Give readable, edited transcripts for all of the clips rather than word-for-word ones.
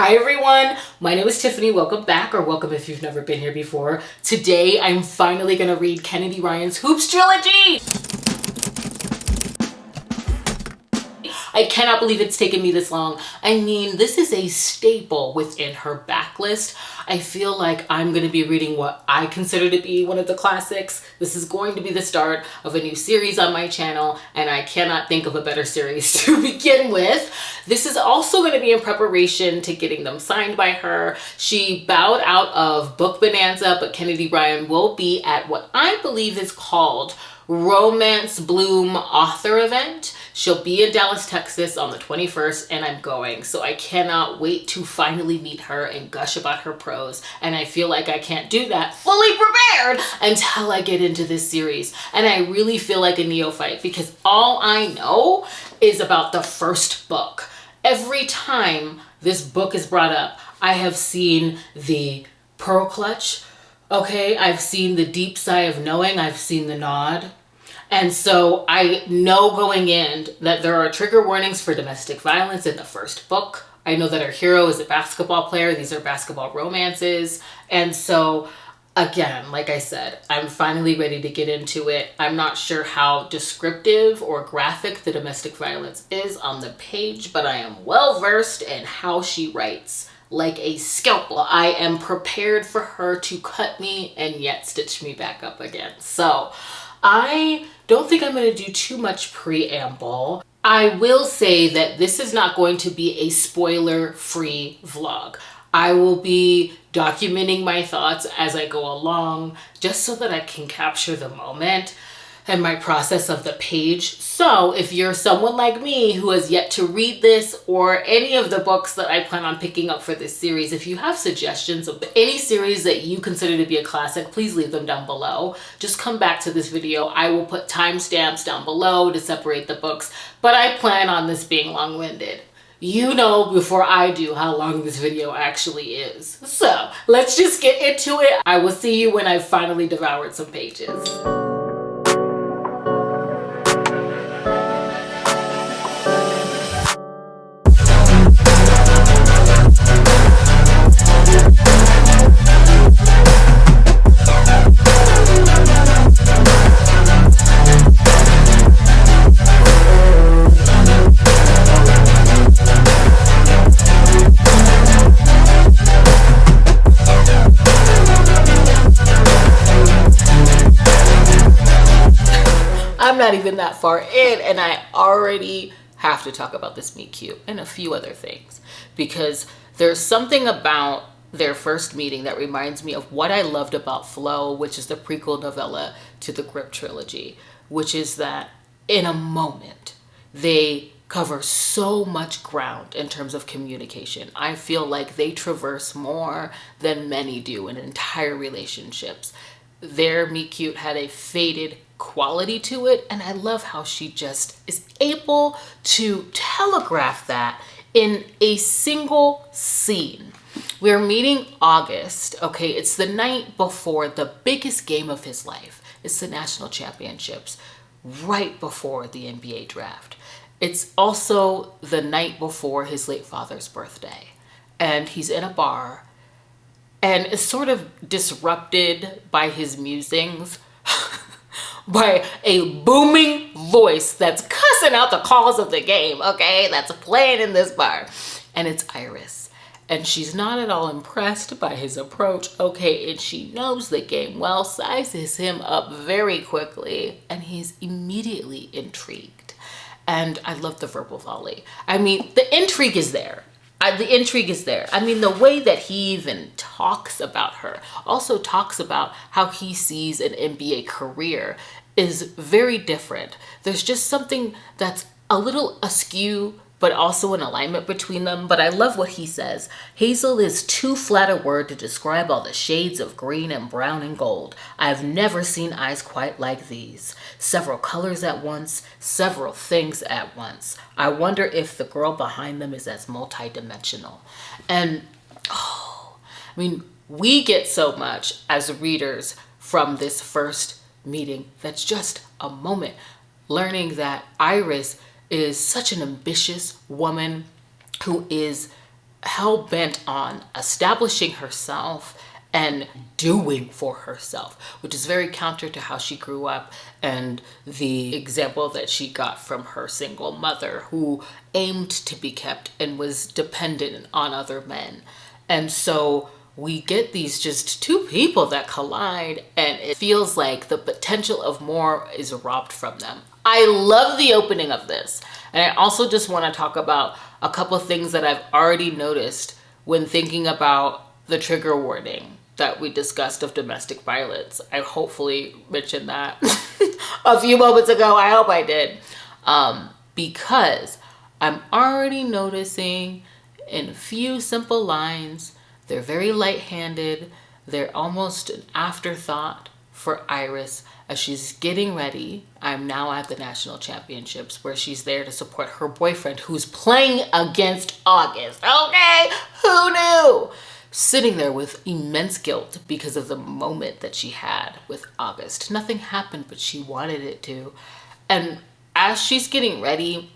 Hi everyone, my name is Tiffany. Welcome back, or welcome if you've never been here before. Today I'm finally gonna read Kennedy Ryan's Hoops Trilogy! I cannot believe it's taken me this long. I mean, this is a staple within her backlist. I feel like I'm going to be reading what I consider to be one of the classics. This is going to be the start of a new series on my channel, and I cannot think of a better series to begin with. This is also going to be in preparation to getting them signed by her. She bowed out of Book Bonanza, but Kennedy Ryan will be at what I believe is called Romance Bloom Author Event. She'll be in Dallas, Texas on the 21st, and I'm going. So I cannot wait to finally meet her and gush about her prose. And I feel like I can't do that fully prepared until I get into this series. And I really feel like a neophyte because all I know is about the first book. Every time this book is brought up, I have seen the pearl clutch. Okay, I've seen the deep sigh of knowing. I've seen the nod. And so I know going in that there are trigger warnings for domestic violence in the first book. I know that our hero is a basketball player. These are basketball romances. And so again, like I said, I'm finally ready to get into it. I'm not sure how descriptive or graphic the domestic violence is on the page, but I am well versed in how she writes like a scalpel. I am prepared for her to cut me and yet stitch me back up again. So I don't think I'm going to do too much preamble. I will say that this is not going to be a spoiler-free vlog. I will be documenting my thoughts as I go along, just so that I can capture the moment and my process of the page. So if you're someone like me who has yet to read this or any of the books that I plan on picking up for this series, if you have suggestions of any series that you consider to be a classic, please leave them down below. Just come back to this video. I will put timestamps down below to separate the books, but I plan on this being long-winded. You know before I do how long this video actually is. So let's just get into it. I will see you when I've finally devoured some pages. I'm not even that far in and I already have to talk about this meet cute and a few other things, because there's something about their first meeting that reminds me of what I loved about Flow, which is the prequel novella to the Grip trilogy, which is that in a moment they cover so much ground in terms of communication. I feel like they traverse more than many do in entire relationships. Their meet cute had a faded quality to it, and I love how she just is able to telegraph that in a single scene. We're meeting August, okay? It's the night before the biggest game of his life. It's the national championships, right before the NBA draft. It's also the night before his late father's birthday, and he's in a bar and is sort of disrupted by his musings by a booming voice that's cussing out the calls of the game, okay? That's playing in this bar. And it's Iris. And she's not at all impressed by his approach, okay? And she knows the game well, sizes him up very quickly, and he's immediately intrigued. And I love the verbal volley. I mean, the intrigue is there. The intrigue is there. I mean, the way that he even talks about her, also talks about how he sees an NBA career, is very different. There's just something that's a little askew, but also in alignment between them. But I love what he says. Hazel is too flat a word to describe all the shades of green and brown and gold. I've never seen eyes quite like these. Several colors at once, several things at once. I wonder if the girl behind them is as multidimensional. And, I mean, we get so much as readers from this first meeting that's just a moment. Learning that Iris is such an ambitious woman who is hell-bent on establishing herself and doing for herself, which is very counter to how she grew up and the example that she got from her single mother, who aimed to be kept and was dependent on other men. And so we get these just two people that collide, and it feels like the potential of more is robbed from them. I love the opening of this. And I also just want to talk about a couple of things that I've already noticed when thinking about the trigger warning that we discussed of domestic violence. I hopefully mentioned that a few moments ago. I hope I did. Because I'm already noticing in a few simple lines, they're very light-handed. They're almost an afterthought for Iris as she's getting ready. I'm now at the national championships where she's there to support her boyfriend who's playing against August. Okay, who knew? Sitting there with immense guilt because of the moment that she had with August. Nothing happened, but she wanted it to. And as she's getting ready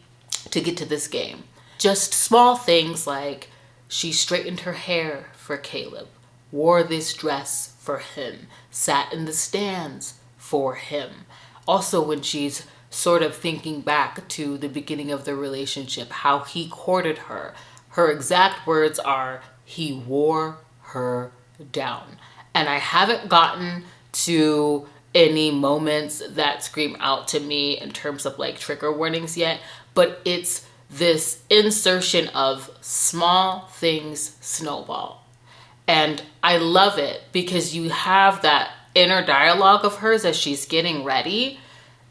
to get to this game, just small things like she straightened her hair for Caleb, wore this dress for him, sat in the stands for him. Also, when she's sort of thinking back to the beginning of the relationship, how he courted her, her exact words are, he wore her down. And I haven't gotten to any moments that scream out to me in terms of like trigger warnings yet, but it's this insertion of small things snowball. And I love it because you have that inner dialogue of hers as she's getting ready,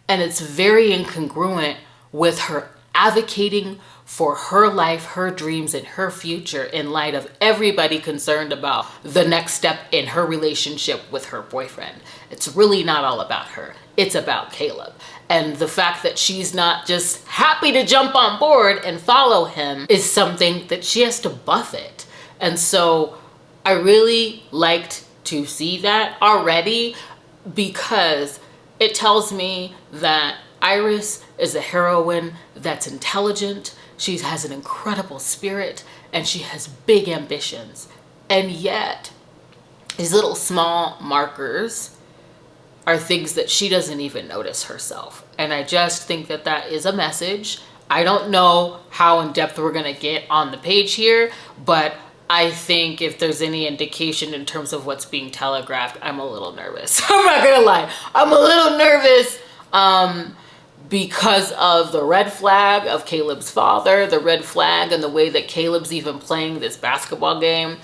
and it's very incongruent with her advocating for her life, her dreams, and her future in light of everybody concerned about the next step in her relationship with her boyfriend. It's really not all about her. It's about Caleb. And the fact that she's not just happy to jump on board and follow him is something that she has to buffet. And so I really liked to see that already, because it tells me that Iris is a heroine that's intelligent, she has an incredible spirit, and she has big ambitions. And yet, these little small markers are things that she doesn't even notice herself. And I just think that that is a message. I don't know how in depth we're gonna get on the page here, but I think if there's any indication in terms of what's being telegraphed, I'm a little nervous. I'm not gonna lie. I'm a little nervous because of the red flag of Caleb's father, the red flag and the way that Caleb's even playing this basketball game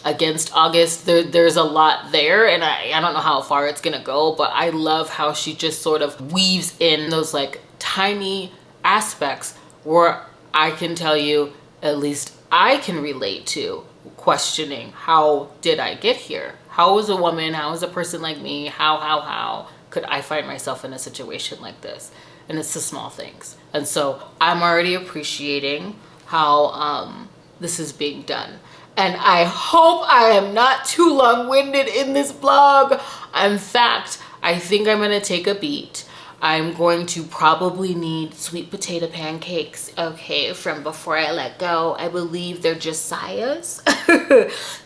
against August. There's a lot there, and I don't know how far it's gonna go, but I love how she just sort of weaves in those like tiny aspects where I can tell you, at least I can relate to questioning, how did I get here? How is a woman, how is a person like me, how could I find myself in a situation like this? And it's the small things. And so I'm already appreciating how this is being done. And I hope I am not too long-winded in this blog. In fact, I think I'm gonna take a beat. I'm going to probably need sweet potato pancakes, okay, from Before I Let Go. I believe they're Josiah's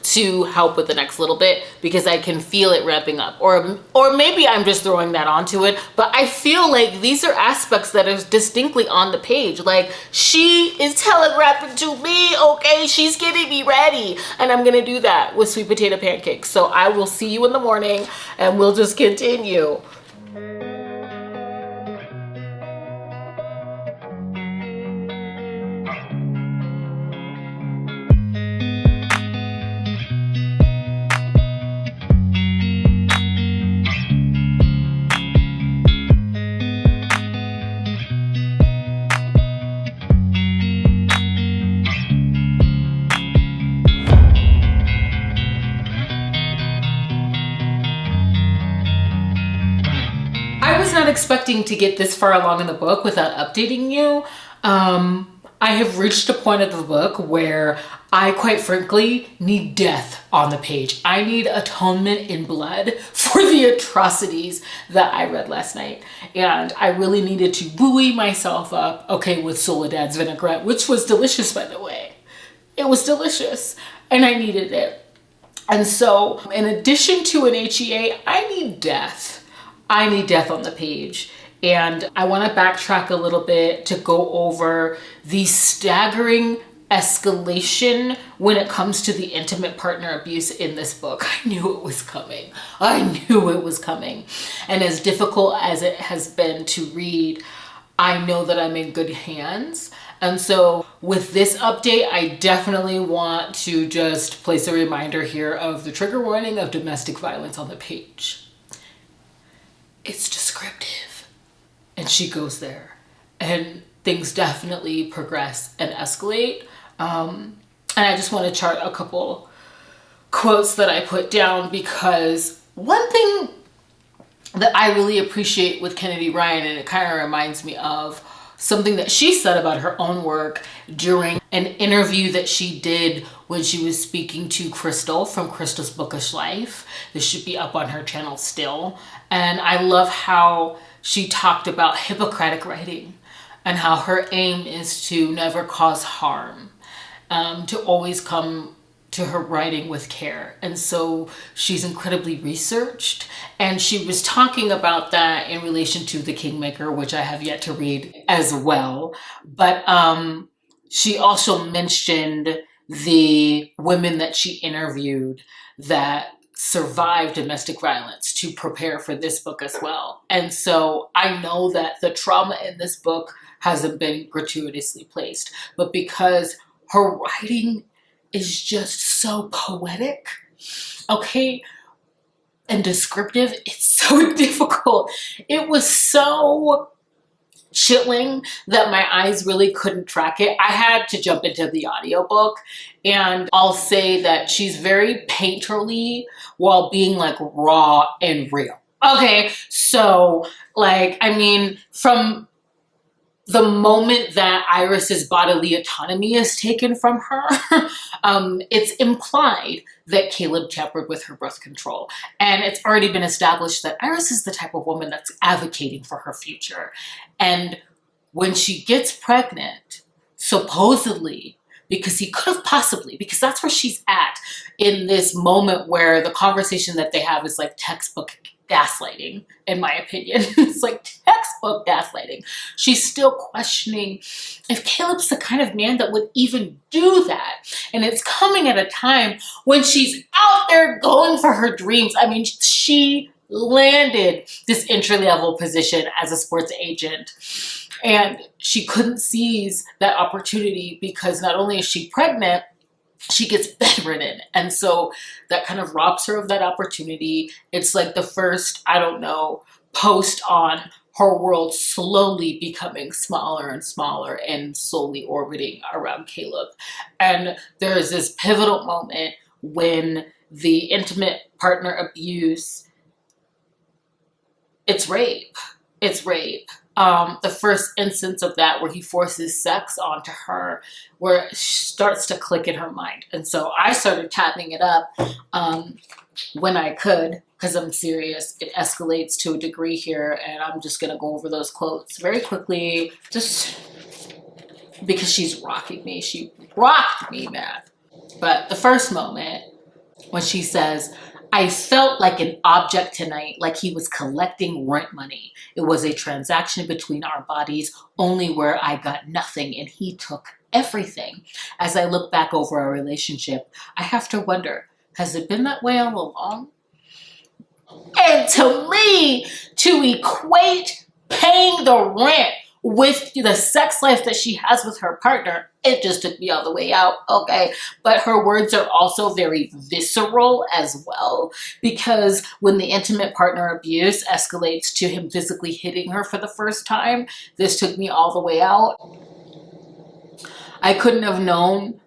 to help with the next little bit, because I can feel it ramping up. Or maybe I'm just throwing that onto it, but I feel like these are aspects that are distinctly on the page. Like, she is telegraphing to me, okay, she's getting me ready. And I'm gonna do that with sweet potato pancakes. So I will see you in the morning and we'll just continue. Expecting to get this far along in the book without updating you. I have reached a point of the book where I quite frankly need death on the page. I need atonement in blood for the atrocities that I read last night. And I really needed to buoy myself up, okay, with Soledad's vinaigrette, which was delicious, by the way. It was delicious and I needed it. And so in addition to an HEA, I need death. I need death on the page. And I want to backtrack a little bit to go over the staggering escalation when it comes to the intimate partner abuse in this book. I knew it was coming. I knew it was coming. And as difficult as it has been to read, I know that I'm in good hands. And so with this update, I definitely want to just place a reminder here of the trigger warning of domestic violence on the page. It's descriptive. And she goes there. And things definitely progress and escalate. And I just want to chart a couple quotes that I put down, because one thing that I really appreciate with Kennedy Ryan, and it kind of reminds me of something that she said about her own work during an interview that she did when she was speaking to Crystal from Crystal's Bookish Life. This should be up on her channel still. And I love how she talked about Hippocratic writing and how her aim is to never cause harm, to always come to her writing with care. And so she's incredibly researched. And she was talking about that in relation to The Kingmaker, which I have yet to read as well. But she also mentioned the women that she interviewed that survived domestic violence to prepare for this book as well. And so I know that the trauma in this book hasn't been gratuitously placed, but because her writing is just so poetic, okay, and descriptive, it's so difficult. It was so chilling that my eyes really couldn't track it. I had to jump into the audiobook, and I'll say that she's very painterly while being like raw and real. Okay, so like, I mean, from the moment that Iris's bodily autonomy is taken from her, it's implied that Caleb tampered with her birth control. And it's already been established that Iris is the type of woman that's advocating for her future. And when she gets pregnant, supposedly, because he could have possibly, because that's where she's at in this moment where the conversation that they have is like textbook gaslighting, in my opinion. It's like textbook gaslighting. She's still questioning if Caleb's the kind of man that would even do that. And it's coming at a time when she's out there going for her dreams. I mean, she landed this entry-level position as a sports agent, and she couldn't seize that opportunity because not only is she pregnant, she gets bedridden. And so that kind of robs her of that opportunity. It's like the first, I don't know, post on her world slowly becoming smaller and smaller and slowly orbiting around Caleb. And there is this pivotal moment when the intimate partner abuse, it's rape. It's rape. The first instance of that where he forces sex onto her, where it starts to click in her mind. And so I started tapping it up when I could, because I'm serious. It escalates to a degree here, and I'm just going to go over those quotes very quickly, just because she's rocking me. She rocked me, man. But the first moment when she says, "I felt like an object tonight, like he was collecting rent money. It was a transaction between our bodies, only where I got nothing and he took everything. As I look back over our relationship, I have to wonder, has it been that way all along?" And to me, to equate paying the rent with the sex life that she has with her partner, it just took me all the way out, okay? But her words are also very visceral as well, because when the intimate partner abuse escalates to him physically hitting her for the first time, this took me all the way out. I couldn't have known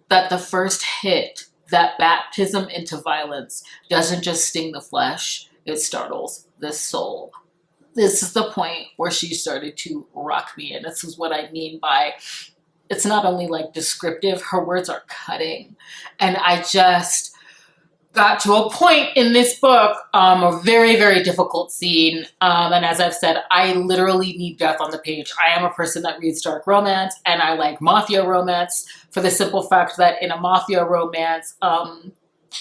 that the first hit, that baptism into violence, doesn't just sting the flesh, it startles the soul. This is the point where she started to rock me, and this is what I mean by it's not only like descriptive, her words are cutting. And I just, got to a point in this book, a very, very difficult scene. And as I've said, I literally need death on the page. I am a person that reads dark romance, and I like mafia romance for the simple fact that in a mafia romance,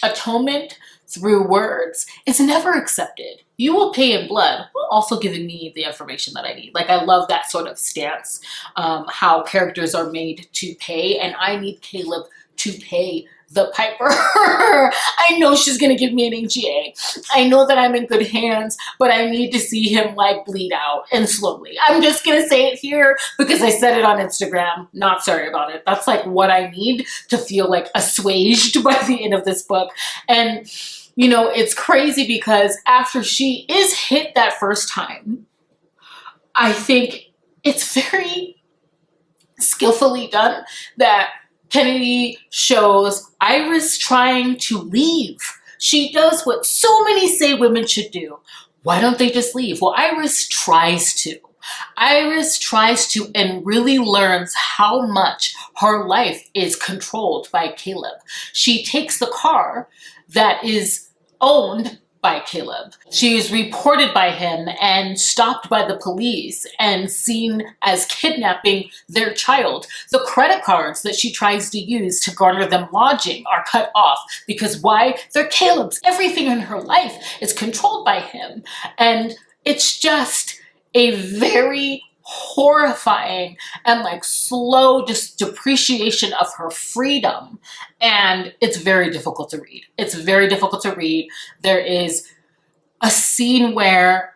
atonement through words is never accepted. You will pay in blood, while also giving me the information that I need. Like, I love that sort of stance, how characters are made to pay, and I need Caleb to pay the piper. I know she's gonna give me an AGA. I know that I'm in good hands, but I need to see him like bleed out, and slowly. I'm just gonna say it here because I said it on Instagram. Not sorry about it. That's like what I need to feel like assuaged by the end of this book. And you know, it's crazy because after she is hit that first time, I think it's very skillfully done that Kennedy shows Iris trying to leave. She does what so many say women should do. Why don't they just leave? Well, Iris tries to. Iris tries to and really learns how much her life is controlled by Caleb. She takes the car that is owned by Caleb. She is reported by him and stopped by the police and seen as kidnapping their child. The credit cards that she tries to use to garner them lodging are cut off because why? They're Caleb's. Everything in her life is controlled by him. And it's just a very horrifying and like slow just depreciation of her freedom, and it's very difficult to read. It's very difficult to read. There is a scene where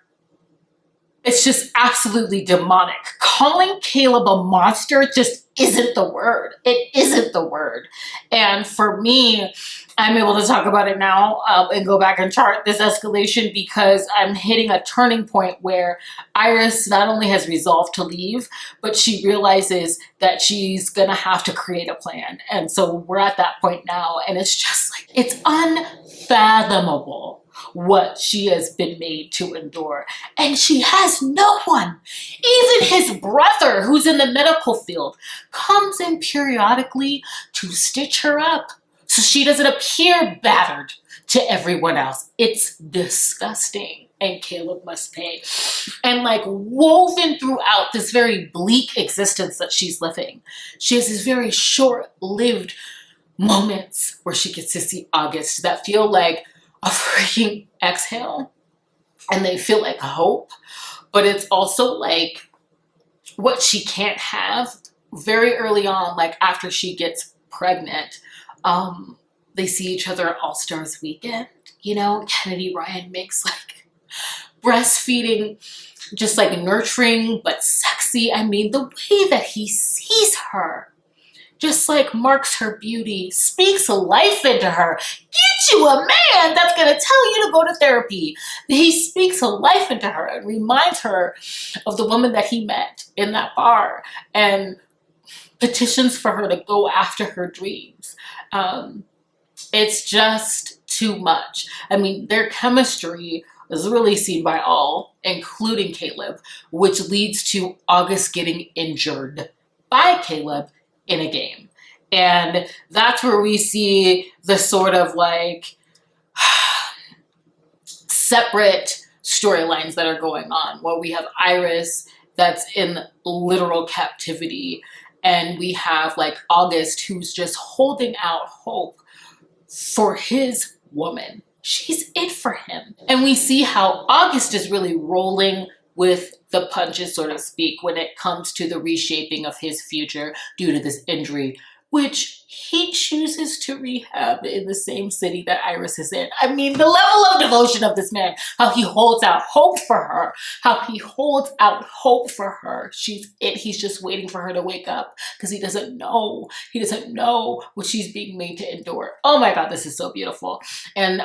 it's just absolutely demonic. Calling Caleb a monster just isn't the word. It isn't the word. And for me, I'm able to talk about it now and go back and chart this escalation because I'm hitting a turning point where Iris not only has resolved to leave, but she realizes that she's gonna have to create a plan. And so we're at that point now, and it's just like, it's unfathomable what she has been made to endure. And she has no one. Even his brother, who's in the medical field, comes in periodically to stitch her up so she doesn't appear battered to everyone else. It's disgusting, and Caleb must pay. And like woven throughout this very bleak existence that she's living, she has these very short-lived moments where she gets to see August that feel like a freaking exhale, and they feel like hope, but it's also like what she can't have. Very early on, like after she gets pregnant, they see each other at All Stars weekend. You know, Kennedy Ryan makes like breastfeeding just like nurturing but sexy. I mean, the way that he sees her just like marks her beauty, speaks life into her. Get you a man that's gonna tell you to go to therapy. He speaks life into her and reminds her of the woman that he met in that bar and petitions for her to go after her dreams. It's just too much. I mean, their chemistry is really seen by all, including Caleb, which leads to August getting injured by Caleb in a game. And that's where we see the sort of like separate storylines that are going on, where we have Iris that's in literal captivity, and we have like August who's just holding out hope for his woman. She's it for him. And we see how August is really rolling with the punches, so to speak, when it comes to the reshaping of his future due to this injury, which he chooses to rehab in the same city that Iris is in. I mean, the level of devotion of this man, how he holds out hope for her, how he holds out hope for her. She's it. He's just waiting for her to wake up because he doesn't know. He doesn't know what she's being made to endure. Oh my God, this is so beautiful. And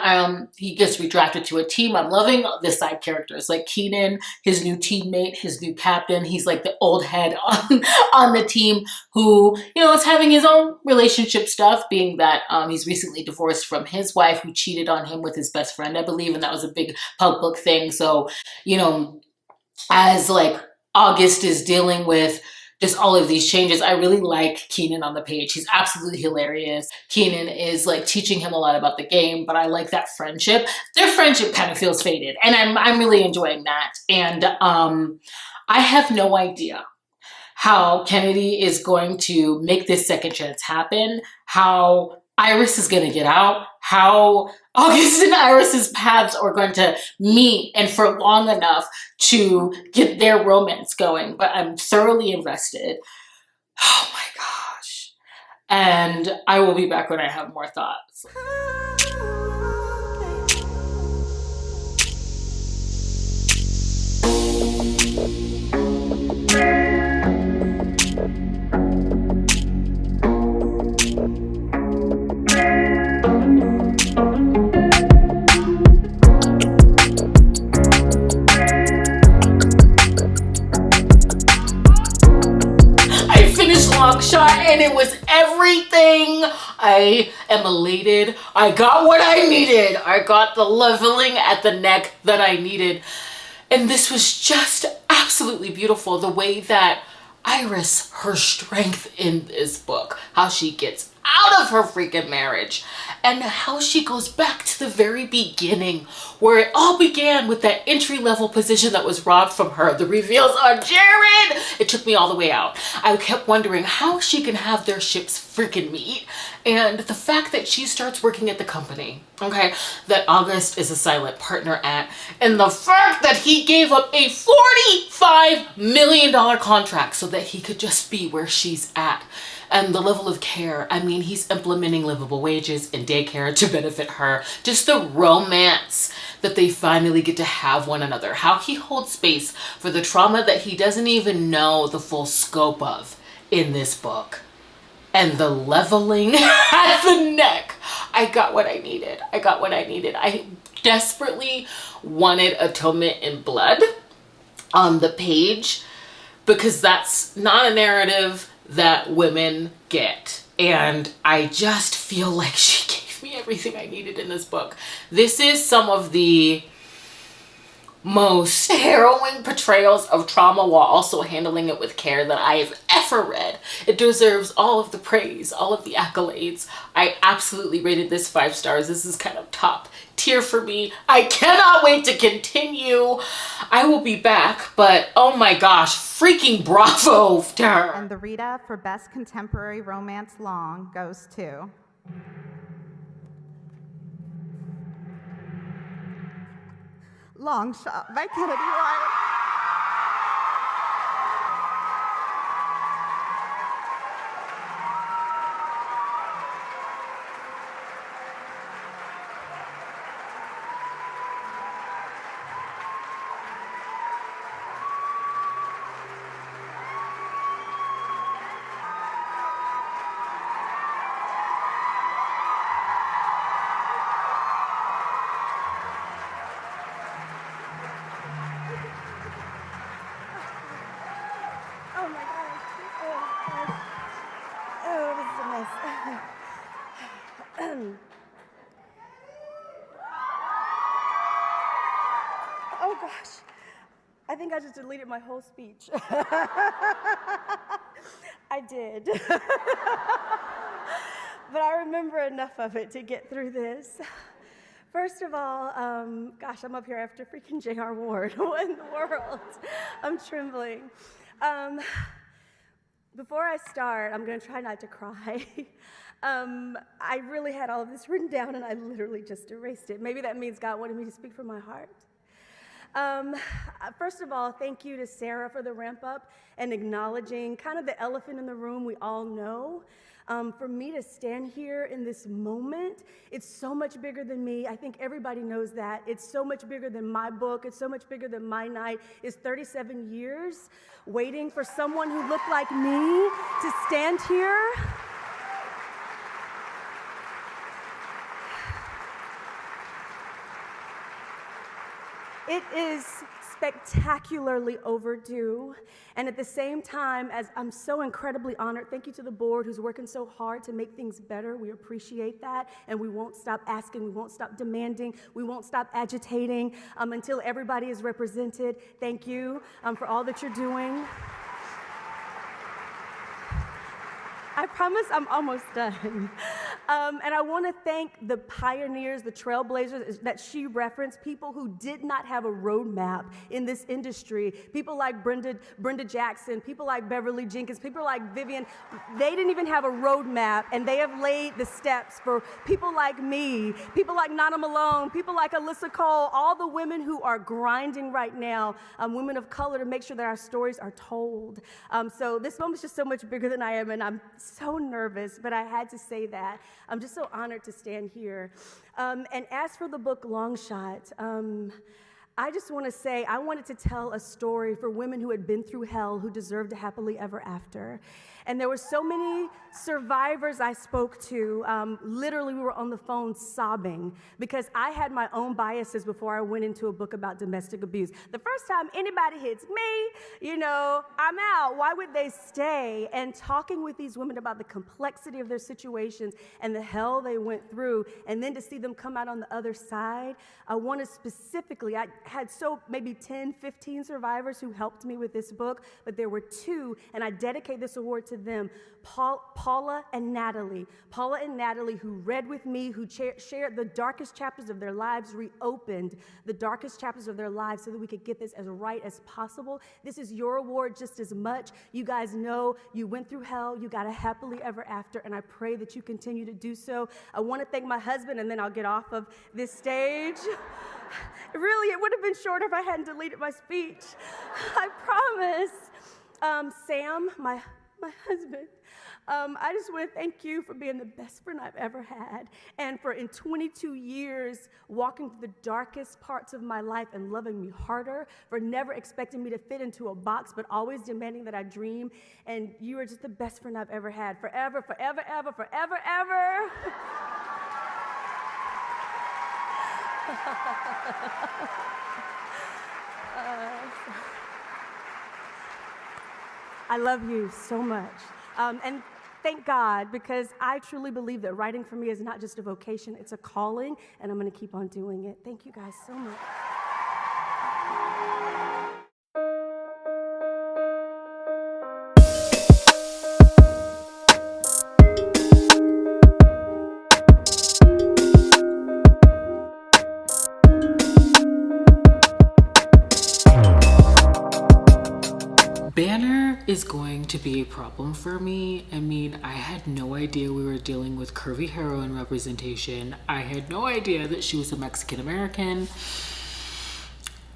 he gets redrafted to a team. I'm loving the side characters, like Keenan, his new teammate, his new captain. He's like the old head on the team who, you know, is having his own relationship stuff, being that he's recently divorced from his wife who cheated on him with his best friend, I believe, and that was a big public thing. So, you know, as like August is dealing with just all of these changes. I really like Keenan on the page. He's absolutely hilarious. Keenan is like teaching him a lot about the game, but I like that friendship. Their friendship kind of feels faded, and I'm really enjoying that. And I have no idea how Kennedy is going to make this second chance happen, how Iris is going to get out, how August and Iris's paths are going to meet and for long enough to get their romance going. But I'm thoroughly invested. Oh my gosh. And I will be back when I have more thoughts. Shot and it was everything. I am elated. I got what I needed. I got the leveling at the neck that I needed. And this was just absolutely beautiful. The way that Iris, her strength in this book, how she gets out of her freaking marriage, and how she goes back to the very beginning where it all began with that entry-level position that was robbed from her. The reveals on Jared! It took me all the way out. I kept wondering how she can have their ships freaking meet. And the fact that she starts working at the company, okay, that August is a silent partner at, and the fact that he gave up a $45 million contract so that he could just be where she's at. And the level of care, I mean, he's implementing livable wages and daycare to benefit her. Just the romance that they finally get to have one another. How he holds space for the trauma that he doesn't even know the full scope of in this book. And the leveling at the neck. I got what I needed. I got what I needed. I desperately wanted Atonement in Blood on the page because that's not a narrative that women get. And I just feel like she gave me everything I needed in this book. This is some of the most harrowing portrayals of trauma while also handling it with care that I have ever read. It deserves all of the praise, all of the accolades. I absolutely rated this 5 stars. This is kind of top tier for me. I cannot wait to continue. I will be back, but oh my gosh, freaking bravo to her. And the RITA for Best Contemporary Romance Long goes to Long Shot by Kennedy Wright. Oh gosh, I think I just deleted my whole speech. I did. But I remember enough of it to get through this. First of all, gosh, I'm up here after freaking J.R. Ward. What in the world? I'm trembling. Before I start, I'm going to try not to cry. I really had all of this written down, and I literally just erased it. Maybe that means God wanted me to speak from my heart. First of all, thank you to Sarah for the ramp up and acknowledging kind of the elephant in the room we all know. For me to stand here in this moment, it's so much bigger than me. I think everybody knows that. It's so much bigger than my book. It's so much bigger than my night. It's 37 years waiting for someone who looked like me to stand here. It is spectacularly overdue, and at the same time, as I'm so incredibly honored, thank you to the board who's working so hard to make things better. We appreciate that, and we won't stop asking, we won't stop demanding, we won't stop agitating until everybody is represented. Thank you for all that you're doing. I promise I'm almost done. And I want to thank the pioneers, the trailblazers that she referenced, people who did not have a roadmap in this industry. People like Brenda Jackson, people like Beverly Jenkins, people like Vivian. They didn't even have a roadmap, and they have laid the steps for people like me, people like Nana Malone, people like Alyssa Cole, all the women who are grinding right now, women of color, to make sure that our stories are told. So this moment's just so much bigger than I am, and I'm so nervous, but I had to say that. I'm just so honored to stand here. And as for the book Long Shot, I just want to say I wanted to tell a story for women who had been through hell who deserved a happily ever after. And there were so many survivors I spoke to. Literally, we were on the phone sobbing because I had my own biases before I went into a book about domestic abuse. The first time anybody hits me, I'm out. Why would they stay? And talking with these women about the complexity of their situations and the hell they went through, and then to see them come out on the other side, I wanted specifically, I had maybe 10, 15 survivors who helped me with this book, but there were two, and I dedicate this award to them, Paula and Natalie. Paula and Natalie, who read with me, who shared the darkest chapters of their lives, reopened the darkest chapters of their lives so that we could get this as right as possible. This is your award just as much. You guys know you went through hell, you got a happily ever after, and I pray that you continue to do so. I want to thank my husband, and then I'll get off of this stage. Really, it would have been shorter if I hadn't deleted my speech. I promise. Sam, my husband, I just want to thank you for being the best friend I've ever had, and for in 22 years walking through the darkest parts of my life and loving me harder, for never expecting me to fit into a box but always demanding that I dream. And you are just the best friend I've ever had. Forever, forever, ever, forever, ever. I love you so much. And thank God, because I truly believe that writing for me is not just a vocation, it's a calling, and I'm going to keep on doing it. Thank you guys so much. Banner is going to be a problem for me. I mean, I had no idea we were dealing with curvy heroine representation. I had no idea that she was a Mexican American.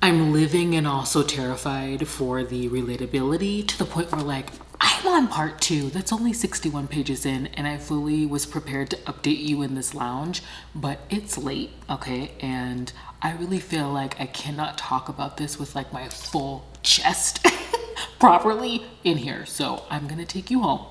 I'm living and also terrified for the relatability, to the point where I'm on part 2. That's only 61 pages in, and I fully was prepared to update you in this lounge, but it's late, okay? And I really feel like I cannot talk about this with my full chest properly in here. So I'm gonna take you home.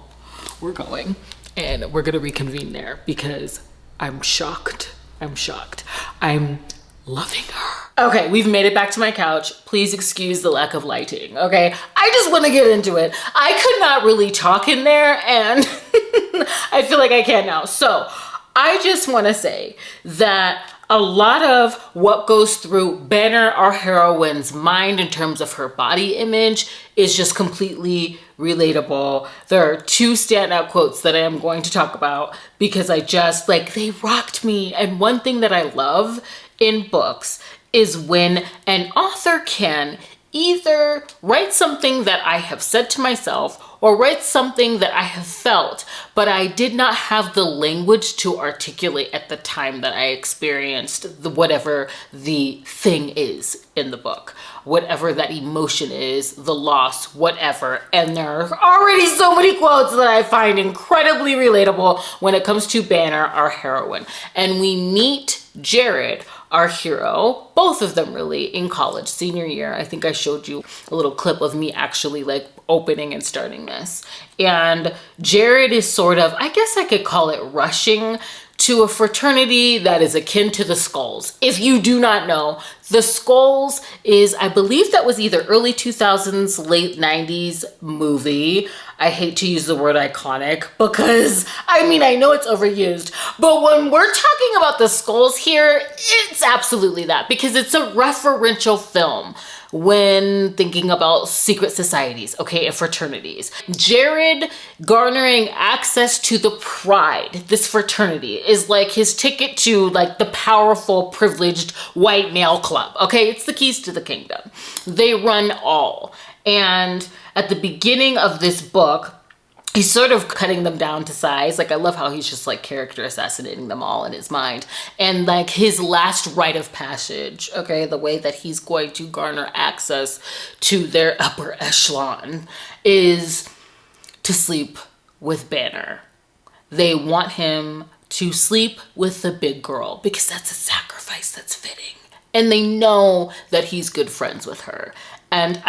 We're going, and we're gonna reconvene there because I'm shocked. I'm loving her. Okay, we've made it back to my couch. Please excuse the lack of lighting, okay? I just want to get into it. I could not really talk in there, and I feel like I can now. So I just want to say that a lot of what goes through Banner, our heroine's mind in terms of her body image, is just completely relatable. There are 2 standout quotes that I am going to talk about because I just, they rocked me. And one thing that I love in books is when an author can either write something that I have said to myself or write something that I have felt, but I did not have the language to articulate at the time that I experienced whatever the thing is in the book, whatever that emotion is, the loss, whatever. And there are already so many quotes that I find incredibly relatable when it comes to Banner, our heroine. And we meet Jared, our hero, both of them really, in college, senior year. I think I showed you a little clip of me actually opening and starting this. And Jared is sort of, I guess I could call it, rushing to a fraternity that is akin to the Skulls. If you do not know, the Skulls is, I believe that was either early 2000s, late 90s movie. I hate to use the word iconic because, I know it's overused, but when we're talking about the Skulls here, it's absolutely that, because it's a referential film when thinking about secret societies, okay, and fraternities. Jared garnering access to the Pride, this fraternity, is like his ticket to like the powerful, privileged white male club, okay? It's the keys to the kingdom. They run all. And at the beginning of this book, he's sort of cutting them down to size. Like, I love how he's just like character assassinating them all in his mind. And like his last rite of passage, okay, the way that he's going to garner access to their upper echelon is to sleep with Banner. They want him to sleep with the big girl because that's a sacrifice that's fitting. And they know that he's good friends with her. And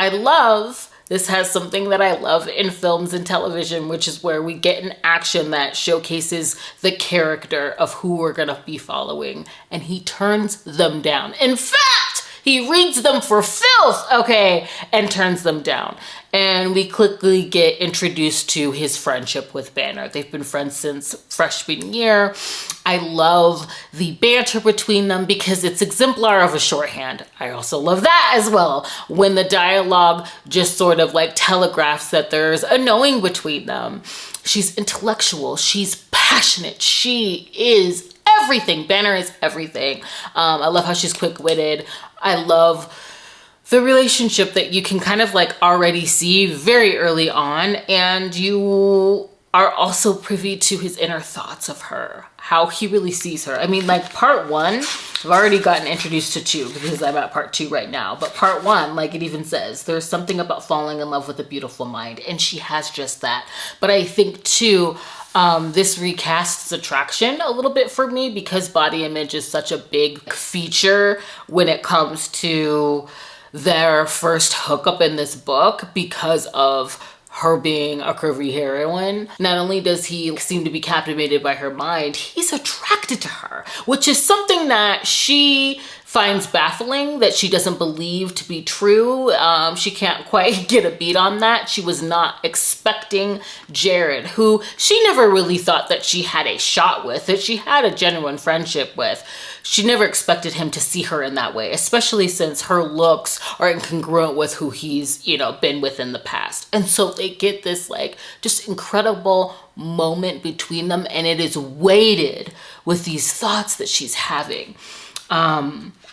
this has something that I love in films and television, which is where we get an action that showcases the character of who we're gonna be following, and he turns them down. In fact, he reads them for filth, okay, and turns them down. And we quickly get introduced to his friendship with Banner. They've been friends since freshman year. I love the banter between them because it's exemplar of a shorthand. I also love that as well, when the dialogue just sort of like telegraphs that there's a knowing between them. She's intellectual, she's passionate, she is everything. Banner is everything. I love how she's quick-witted. I love the relationship that you can kind of like already see very early on, and you are also privy to his inner thoughts of her, how he really sees her. I mean, like part one, I've already gotten introduced to two because I'm at part two right now, but part one, like it even says, there's something about falling in love with a beautiful mind, and she has just that. But I think too, this recasts attraction a little bit for me because body image is such a big feature when it comes to their first hookup in this book because of her being a curvy heroine. Not only does he seem to be captivated by her mind, he's attracted to her, which is something that she finds baffling, that she doesn't believe to be true. She can't quite get a beat on that. She was not expecting Jared, who she never really thought that she had a shot with, that she had a genuine friendship with. She never expected him to see her in that way, especially since her looks are incongruent with who he's, you know, been with in the past. And so they get this like just incredible moment between them, and it is weighted with these thoughts that she's having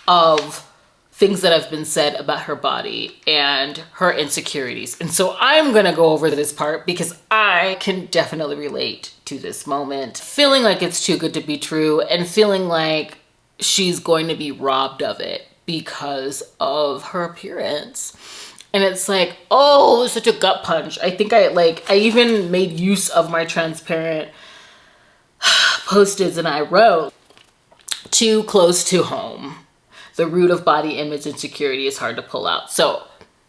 of things that have been said about her body and her insecurities. And so I'm gonna go over this part because I can definitely relate to this moment, feeling like it's too good to be true and feeling like she's going to be robbed of it because of her appearance. And it's like, oh, it's such a gut punch. I think I even made use of my transparent post-its and I wrote, too close to home. The root of body image insecurity is hard to pull out. So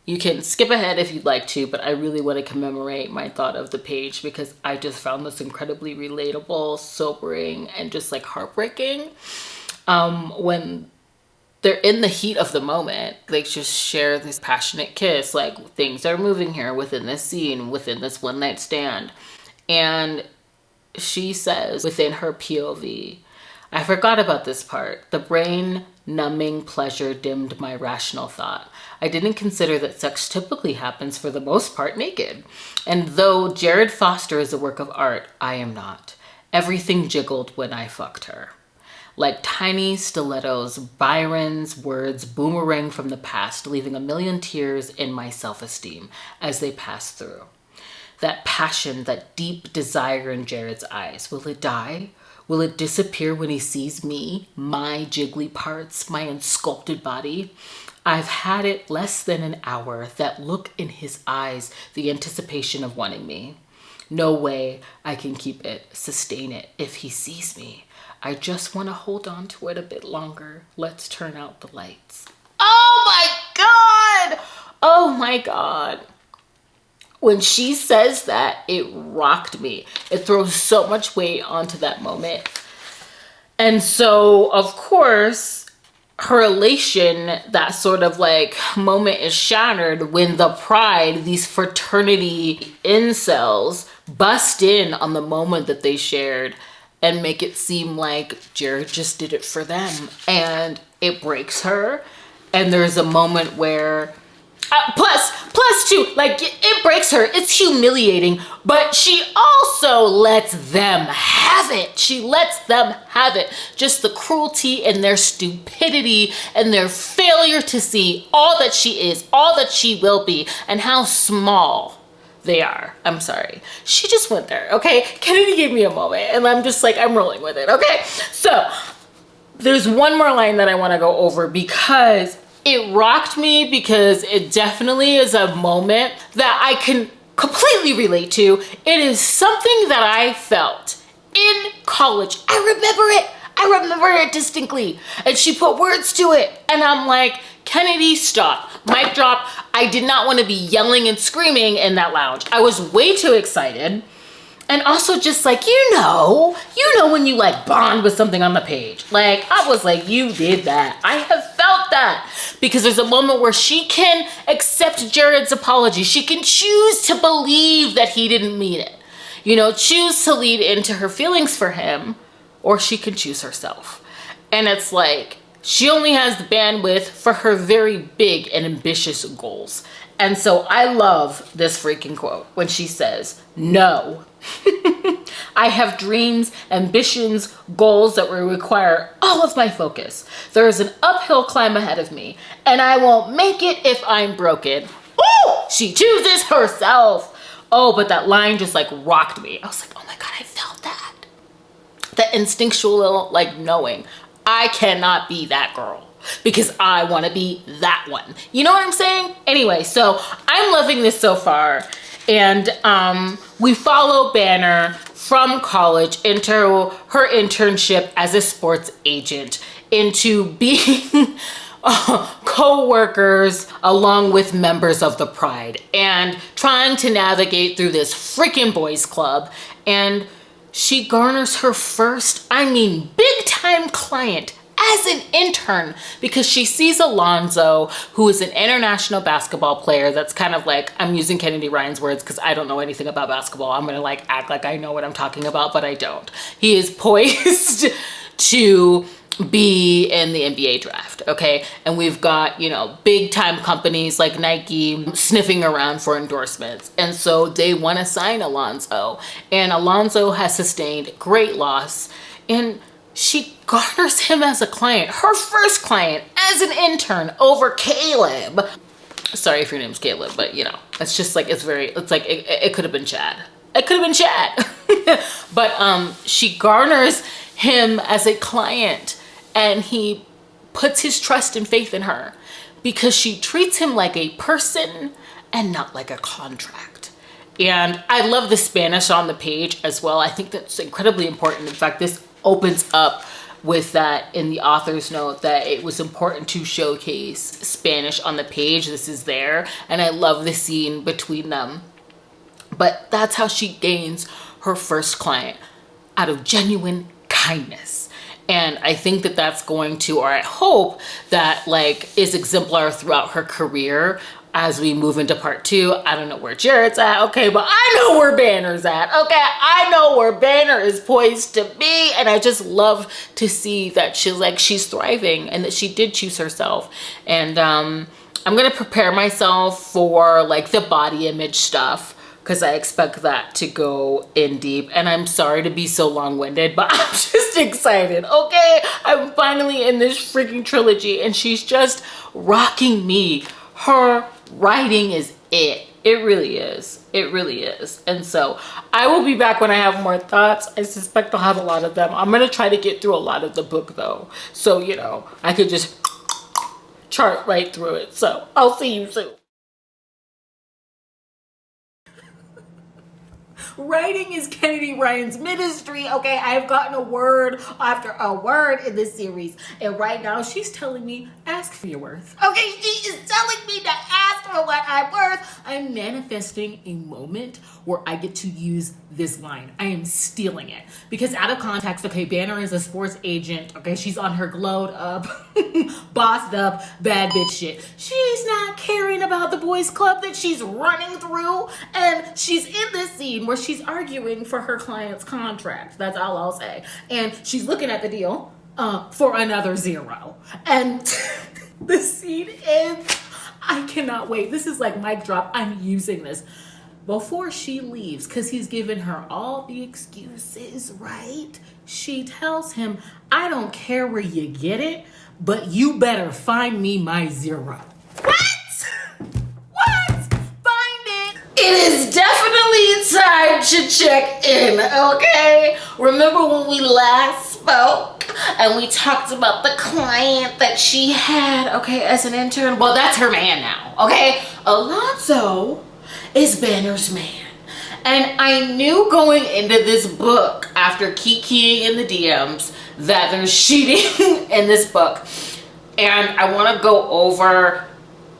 you can skip ahead if you'd like to, but I really want to commemorate my thought of the page because I just found this incredibly relatable, sobering, and just like heartbreaking. When they're in the heat of the moment, they just share this passionate kiss, like things are moving here within this scene, within this one night stand. And she says within her POV, I forgot about this part. The brain numbing pleasure dimmed my rational thought. I didn't consider that sex typically happens for the most part naked. And though Jared Foster is a work of art, I am not. Everything jiggled when I fucked her. Like tiny stilettos, Byron's words boomerang from the past, leaving a million tears in my self-esteem as they pass through. That passion, that deep desire in Jared's eyes, will it die? Will it disappear when he sees me, my jiggly parts, my unsculpted body? I've had it less than an hour, that look in his eyes, the anticipation of wanting me. No way I can keep it, sustain it if he sees me. I just want to hold on to it a bit longer. Let's turn out the lights. Oh my God! Oh my God. When she says that, it rocked me. It throws so much weight onto that moment. And so, of course, her elation, that sort of like moment is shattered when the Pride, these fraternity incels, bust in on the moment that they shared and make it seem like Jared just did it for them. And it breaks her. And there's a moment where Plus too, like it breaks her. It's humiliating, but she also lets them have it. She lets them have it. Just the cruelty and their stupidity and their failure to see all that she is, all that she will be, and how small they are. I'm sorry. She just went there, okay? Kennedy gave me a moment, and I'm just like, I'm rolling with it, okay? So, there's one more line that I want to go over because it rocked me, because it definitely is a moment that I can completely relate to. It is something that I felt in college. I remember it distinctly. And she put words to it. And I'm like, Kennedy, stop. Mic drop. I did not want to be yelling and screaming in that lounge. I was way too excited. And also just like, you know when you like bond with something on the page. Like, I was like, you did that. I have felt that. Because there's a moment where she can accept Jared's apology. She can choose to believe that he didn't mean it. You know, choose to lead into her feelings for him, or she can choose herself. And it's like, she only has the bandwidth for her very big and ambitious goals. And so I love this freaking quote when she says, no. I have dreams, ambitions, goals that will require all of my focus. There is an uphill climb ahead of me, and I won't make it if I'm broken. Ooh, she chooses herself. Oh, but that line just like rocked me. I was like, oh my God, I felt that. That instinctual like knowing, I cannot be that girl, because I want to be that one. You know what I'm saying? Anyway, so I'm loving this so far. And we follow Banner from college into her internship as a sports agent, into being co-workers along with members of the Pride, and trying to navigate through this freaking boys club. And she garners her first, I mean, big time client as an intern, because she sees Alonzo, who is an international basketball player. That's kind of like, I'm using Kennedy Ryan's words because I don't know anything about basketball. I'm gonna like act like I know what I'm talking about, but I don't. He is poised to be in the NBA draft, okay? And we've got, you know, big time companies like Nike sniffing around for endorsements. And so they want to sign Alonzo. And Alonzo has sustained great loss. And she garners him as a client, her first client as an intern, over Caleb. Sorry if your name's Caleb, but you know, it's just like, it's like, it could have been Chad. It could have been Chad. But she garners him as a client, and he puts his trust and faith in her because she treats him like a person and not like a contract. And I love the Spanish on the page as well. I think that's incredibly important. In fact, this opens up with that in the author's note, that it was important to showcase Spanish on the page. This is there, and I love the scene between them. But that's how she gains her first client, out of genuine kindness. And I think that that's going to, or I hope that like is exemplar throughout her career as we move into part 2. I don't know where Jared's at, okay, but I know where Banner's at, okay? I know where Banner is poised to be, and I just love to see that she's thriving and that she did choose herself. And I'm gonna prepare myself for like the body image stuff, because I expect that to go in deep. And I'm sorry to be so long-winded, but I'm just excited, okay? I'm finally in this freaking trilogy, and she's just rocking me. Her writing is it. It really is. It really is. And so I will be back when I have more thoughts. I suspect I'll have a lot of them. I'm going to try to get through a lot of the book though. So, you know, I could just chart right through it. So I'll see you soon. Writing is Kennedy Ryan's ministry, okay? I've gotten a word after a word in this series. And right now she's telling me, ask for your worth. Okay, she is telling me to ask for what I'm worth. I'm manifesting a moment where I get to use this line. I am stealing it. Because out of context, okay, Banner is a sports agent, okay? She's on her glowed up, bossed up, bad bitch shit. She's not caring about the boys club that she's running through. And she's in this scene where she's arguing for her client's contract. That's all I'll say. And she's looking at the deal for another 0. And the scene ends. I cannot wait. This is like mic drop. I'm using this. Before she leaves, because he's given her all the excuses, right? She tells him, I don't care where you get it, but you better find me my zero. What? What? Find it. It is definitely time to check in, okay? Remember when we last spoke and we talked about the client that she had, okay, as an intern? Well, that's her man now, okay? Alonzo is Banner's man. And I knew going into this book, after kikiing in the DMs, that there's cheating in this book. And I want to go over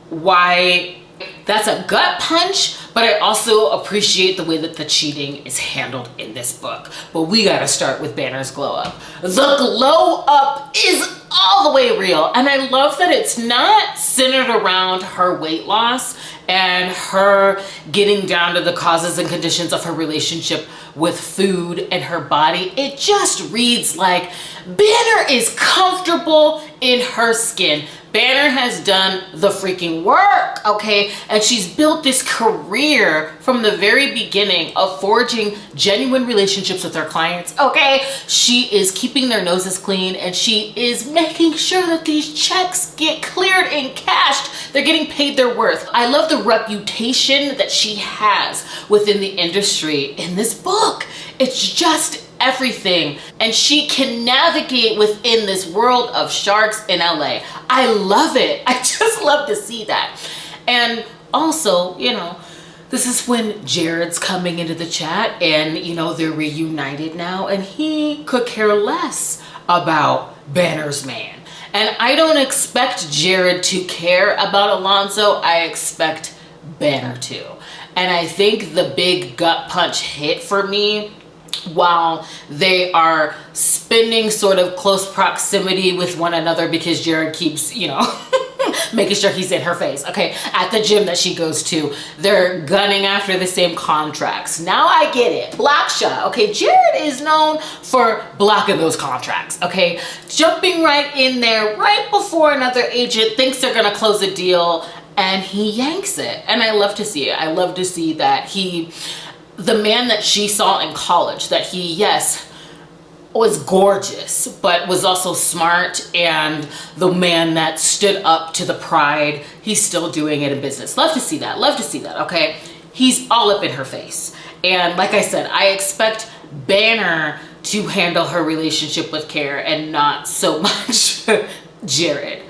why that's a gut punch, but I also appreciate the way that the cheating is handled in this book. But we gotta start with Banner's glow up. The glow up is all the way real. And I love that it's not centered around her weight loss and her getting down to the causes and conditions of her relationship with food and her body. It just reads like Banner is comfortable in her skin. Banner has done the freaking work, okay? And she's built this career from the very beginning of forging genuine relationships with her clients, okay? She is keeping their noses clean and she is making sure that these checks get cleared and cashed. They're getting paid their worth. I love the reputation that she has within the industry in this book. It's just everything, and she can navigate within this world of sharks in LA. I love it. I just love to see that. And also, you know, this is when Jared's coming into the chat and, you know, they're reunited now and he could care less about Banner's man. And I don't expect Jared to care about Alonzo. I expect Banner to. And I think the big gut punch hit for me while they are spending sort of close proximity with one another because Jared keeps, you know, making sure he's in her face, okay, at the gym that she goes to. They're gunning after the same contracts. Now I get it. Block shot, okay? Jared is known for blocking those contracts, okay? Jumping right in there right before another agent thinks they're gonna close a deal and he yanks it. And I love to see it. I love to see that the man that she saw in college, that he, yes, was gorgeous, but was also smart, and the man that stood up to the pride, he's still doing it in business. Love to see that. Love to see that, okay? He's all up in her face. And like I said, I expect Banner to handle her relationship with care and not so much Jared.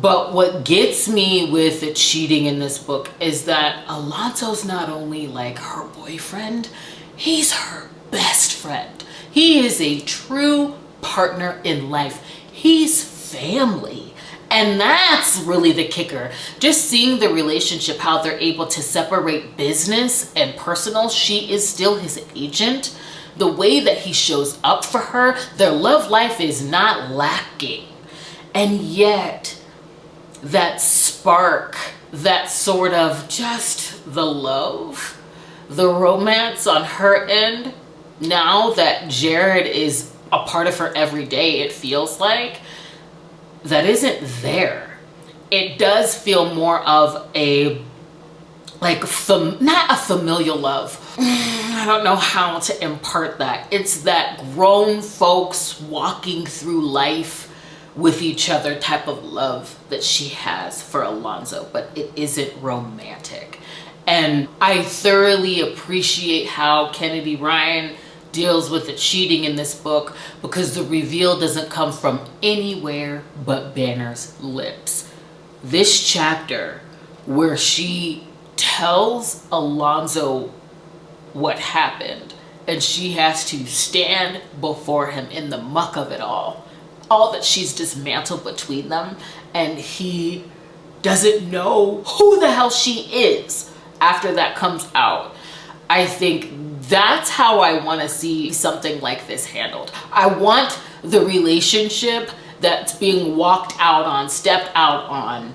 But what gets me with the cheating in this book is that Alonzo's not only like her boyfriend, he's her best friend. He is a true partner in life. He's family. And that's really the kicker. Just seeing the relationship, how they're able to separate business and personal. She is still his agent. The way that he shows up for her, their love life is not lacking. And yet, that spark, that sort of just the love, the romance on her end, now that Jared is a part of her every day, it feels like, that isn't there. It does feel more of a, like, not a familial love. I don't know how to impart that. It's that grown folks walking through life with each other type of love that she has for Alonzo, but it isn't romantic. And I thoroughly appreciate how Kennedy Ryan deals with the cheating in this book, because the reveal doesn't come from anywhere but Banner's lips. This chapter where she tells Alonzo what happened and she has to stand before him in the muck of it all that she's dismantled between them, and he doesn't know who the hell she is after that comes out. I think that's how I want to see something like this handled. I want the relationship that's being walked out on, stepped out on,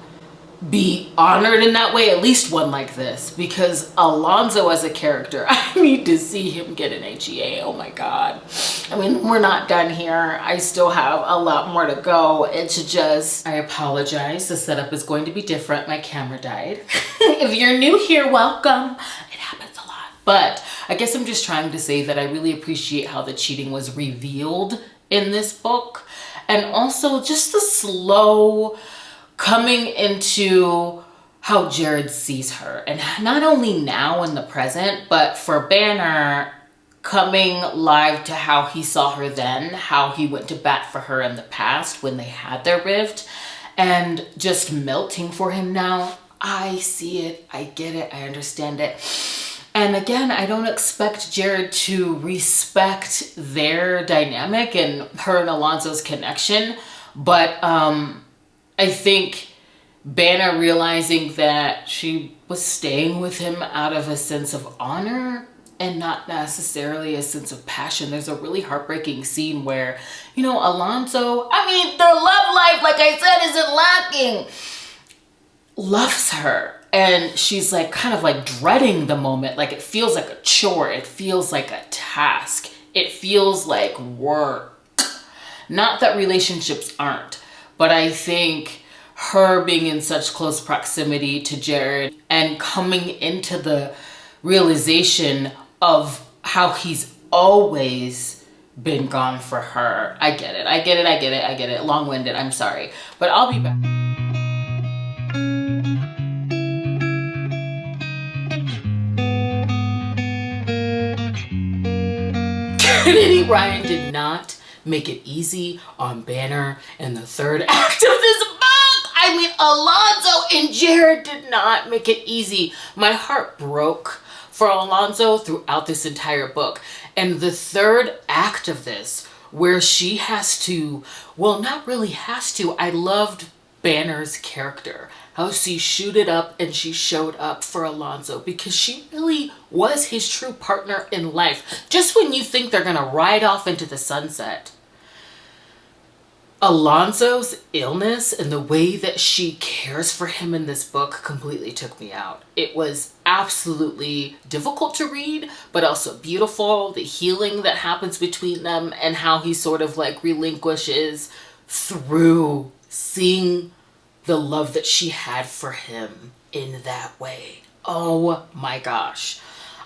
be honored in that way, at least one like this, because Alonso as a character, I need to see him get an HEA. Oh my God. I mean, we're not done here. I still have a lot more to go. It's just, I apologize. The setup is going to be different. My camera died. If you're new here, welcome. It happens a lot. But I guess I'm just trying to say that I really appreciate how the cheating was revealed in this book. And also just the slow coming into how Jared sees her, and not only now in the present, but for Banner coming live to how he saw her then, how he went to bat for her in the past when they had their rift, and just melting for him now. I see it, I get it, I understand it. And again, I don't expect Jared to respect their dynamic and her and Alonso's connection, but I think Banner realizing that she was staying with him out of a sense of honor and not necessarily a sense of passion. There's a really heartbreaking scene where, you know, Alonso, I mean, their love life, like I said, isn't lacking, loves her. And she's like kind of like dreading the moment. Like it feels like a chore. It feels like a task. It feels like work. Not that relationships aren't. But I think her being in such close proximity to Jared and coming into the realization of how he's always been gone for her. I get it. Long-winded, I'm sorry. But I'll be back. Kennedy Ryan did not make it easy on Banner in the third act of this book. I mean, Alonso and Jared did not make it easy. My heart broke for Alonso throughout this entire book. And the third act of this, where she has to, well, not really has to, I loved Banner's character. How she shooted up and she showed up for Alonso because she really was his true partner in life. Just when you think they're gonna ride off into the sunset, Alonso's illness and the way that she cares for him in this book completely took me out. It was absolutely difficult to read, but also beautiful. The healing that happens between them and how he sort of like relinquishes through seeing the love that she had for him in that way. Oh my gosh.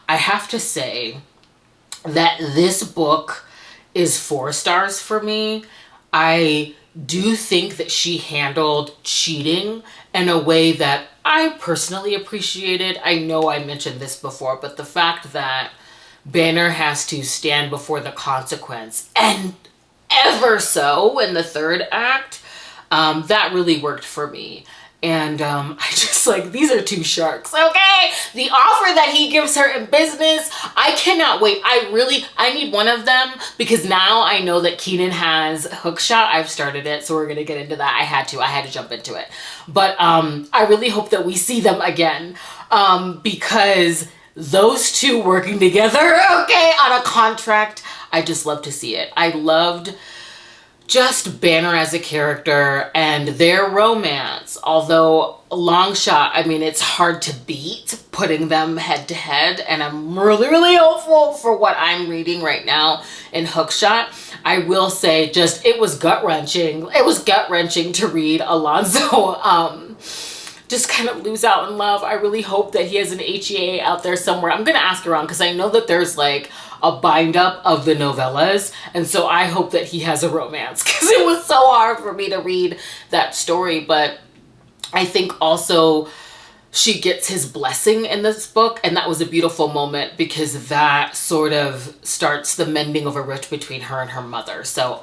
I have to say that this book is 4 stars for me. I do think that she handled cheating in a way that I personally appreciated. I know I mentioned this before, but the fact that Banner has to stand before the consequence, and ever so in the third act, that really worked for me. And I just like, these are 2 sharks, okay? The offer that he gives her in business, I cannot wait. I need one of them because now I know that Keenan has Hookshot. I've started it, so we're gonna get into that. I had to jump into it. But I really hope that we see them again because those 2 working together, okay, on a contract, I just love to see it. I loved just Banner as a character and their romance, although long shot, I mean, it's hard to beat putting them head to head, and I'm really, really hopeful for what I'm reading right now in Hookshot. I will say just, it was gut-wrenching. It was gut-wrenching to read Alonso just kind of lose out in love. I really hope that he has an HEA out there somewhere. I'm gonna ask around because I know that there's like a bind up of the novellas, and so I hope that he has a romance because it was so hard for me to read that story. But I think also she gets his blessing in this book, and that was a beautiful moment because that sort of starts the mending of a rift between her and her mother. So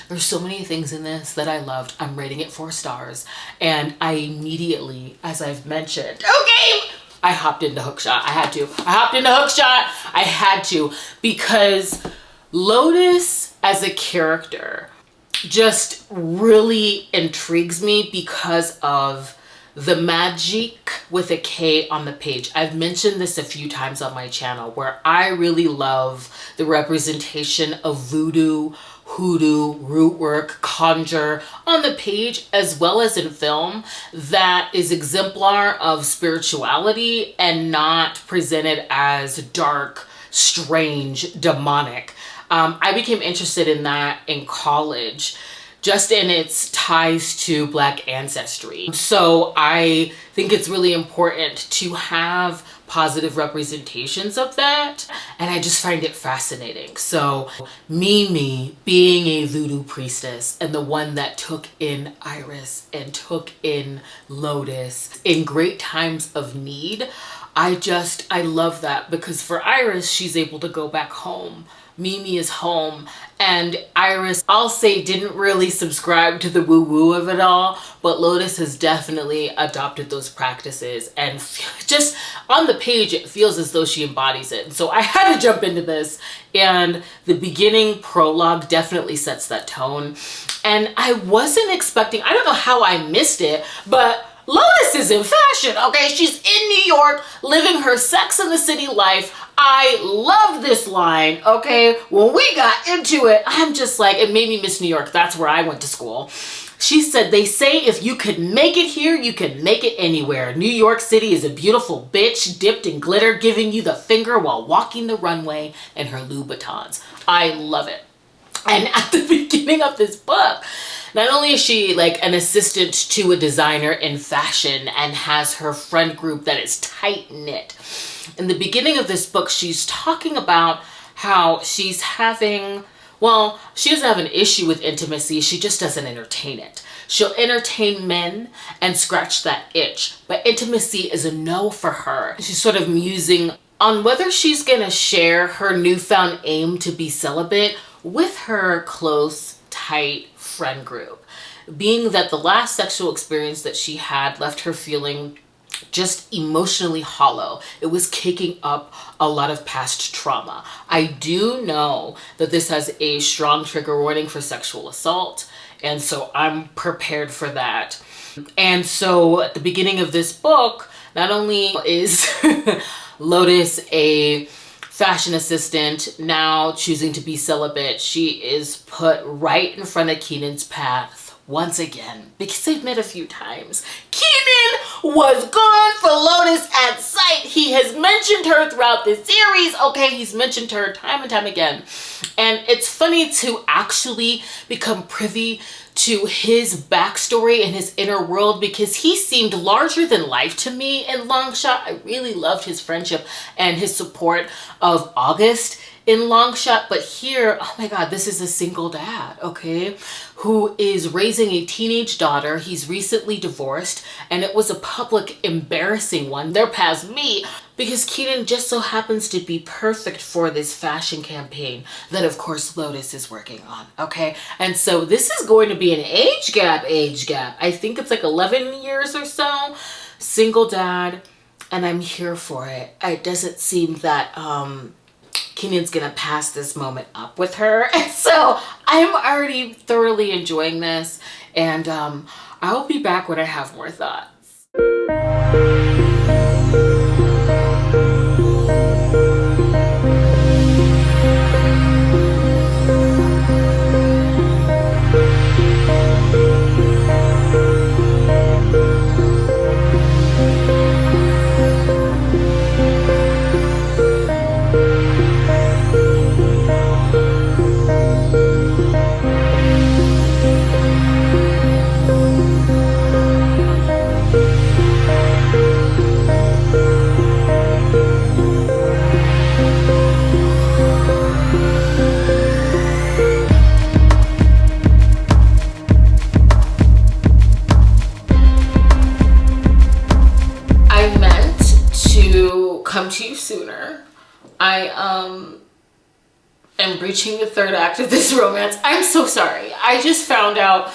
there's so many things in this that I loved. I'm rating it 4 stars, and I immediately, as I've mentioned, okay, I hopped into Hookshot. I had to because Lotus as a character just really intrigues me because of the magic with a K on the page. I've mentioned this a few times on my channel where I really love the representation of voodoo, hoodoo, root work, conjure on the page as well as in film that is exemplar of spirituality and not presented as dark, strange, demonic. I became interested in that in college, just in its ties to Black ancestry. So I think it's really important to have positive representations of that, and I just find it fascinating. So Mimi being a voodoo priestess and the one that took in Iris and took in Lotus in great times of need, I love that, because for Iris, she's able to go back home. Mimi is home, and Iris, I'll say, didn't really subscribe to the woo-woo of it all, but Lotus has definitely adopted those practices, and just on the page it feels as though she embodies it. And so I had to jump into this, and the beginning prologue definitely sets that tone. And I wasn't expecting, I don't know how I missed it, but Lotus is in fashion, okay? She's in New York living her Sex and the City life. I love this line, okay? When we got into it, I'm just like, it made me miss New York. That's where I went to school. She said, they say if you could make it here, you can make it anywhere. New York City is a beautiful bitch dipped in glitter, giving you the finger while walking the runway in her Louboutins. I love it. And at the beginning of this book, not only is she like an assistant to a designer in fashion and has her friend group that is tight knit. In the beginning of this book, she's talking about how she's having, well, she doesn't have an issue with intimacy. She just doesn't entertain it. She'll entertain men and scratch that itch, but intimacy is a no for her. She's sort of musing on whether she's gonna share her newfound aim to be celibate with her close, tight friend group, being that the last sexual experience that she had left her feeling just emotionally hollow. It was kicking up a lot of past trauma. I do know that this has a strong trigger warning for sexual assault, and so I'm prepared for that. And so at the beginning of this book, not only is Lotus a fashion assistant now choosing to be celibate, she is put right in front of Keenan's path once again, because they've met a few times. Keenan was gone for Lotus at sight. He has mentioned her throughout this series. Okay, he's mentioned her time and time again. And it's funny to actually become privy to his backstory and his inner world, because he seemed larger than life to me in Long Shot. I really loved his friendship and his support of August in Long Shot, but here, oh my God, this is a single dad, okay, who is raising a teenage daughter. He's recently divorced, and it was a public embarrassing one. They're past me, because Keenan just so happens to be perfect for this fashion campaign that, of course, Lotus is working on, okay? And so this is going to be an age gap. I think it's like 11 years or so, single dad, and I'm here for it. It doesn't seem that, Keenan's gonna pass this moment up with her. And so I'm already thoroughly enjoying this, and I'll be back when I have more thoughts. Come to you sooner. I am breaching the third act of this romance. I'm so sorry. I just found out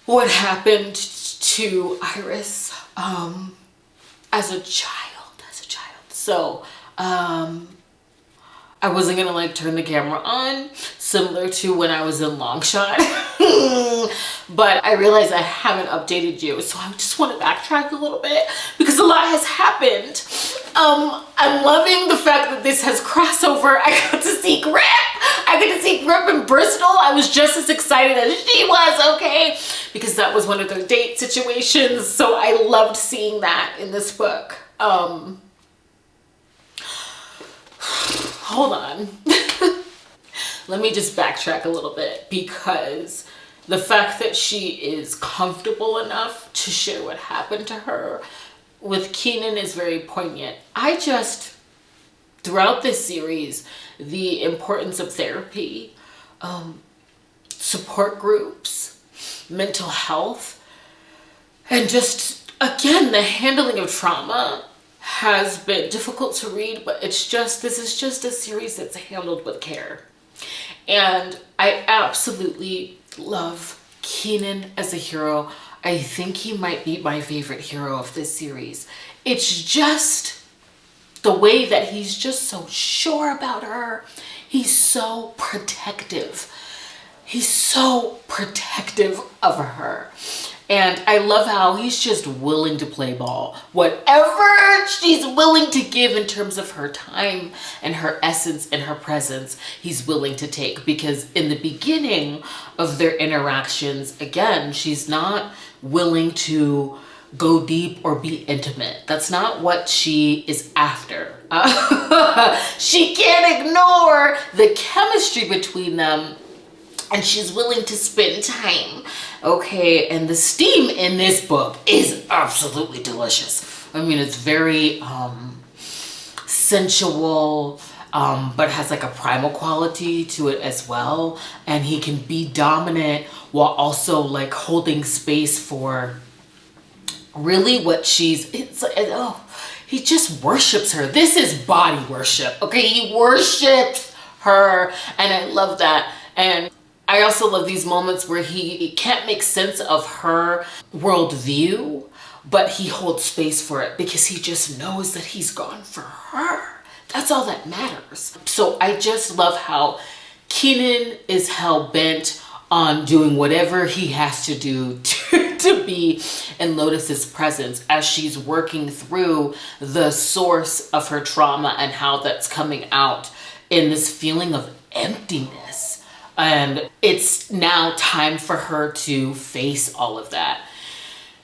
what happened to Iris as a child. So I wasn't gonna like turn the camera on, similar to when I was in Long Shot. But I realized I haven't updated you, so I just want to backtrack a little bit because a lot has happened. I'm loving the fact that this has crossover. I got to see Grip. I I get to see Grip in Bristol. I was just as excited as she was, okay? Because that was one of their date situations. So I loved seeing that in this book. Hold on. Let me just backtrack a little bit, because the fact that she is comfortable enough to share what happened to her with Keenan is very poignant. Throughout this series, the importance of therapy, support groups, mental health, and just, again, the handling of trauma has been difficult to read, but this is just a series that's handled with care. And I absolutely love Keenan as a hero. I think he might be my favorite hero of this series. It's just the way that he's just so sure about her. He's so protective. He's so protective of her. And I love how he's just willing to play ball. Whatever she's willing to give in terms of her time and her essence and her presence, he's willing to take. Because in the beginning of their interactions, again, she's not willing to go deep or be intimate. That's not what she is after. She can't ignore the chemistry between them, and she's willing to spend time. Okay, and the steam in this book is absolutely delicious. I mean, it's very sensual, but has like a primal quality to it as well. And he can be dominant while also like holding space for really what he just worships her. This is body worship, okay? He worships her, and I love that. And I also love these moments where he can't make sense of her worldview, but he holds space for it because he just knows that he's gone for her. That's all that matters. So I just love how Keenan is hell-bent on doing whatever he has to do to be in Lotus's presence as she's working through the source of her trauma and how that's coming out in this feeling of emptiness. And it's now time for her to face all of that.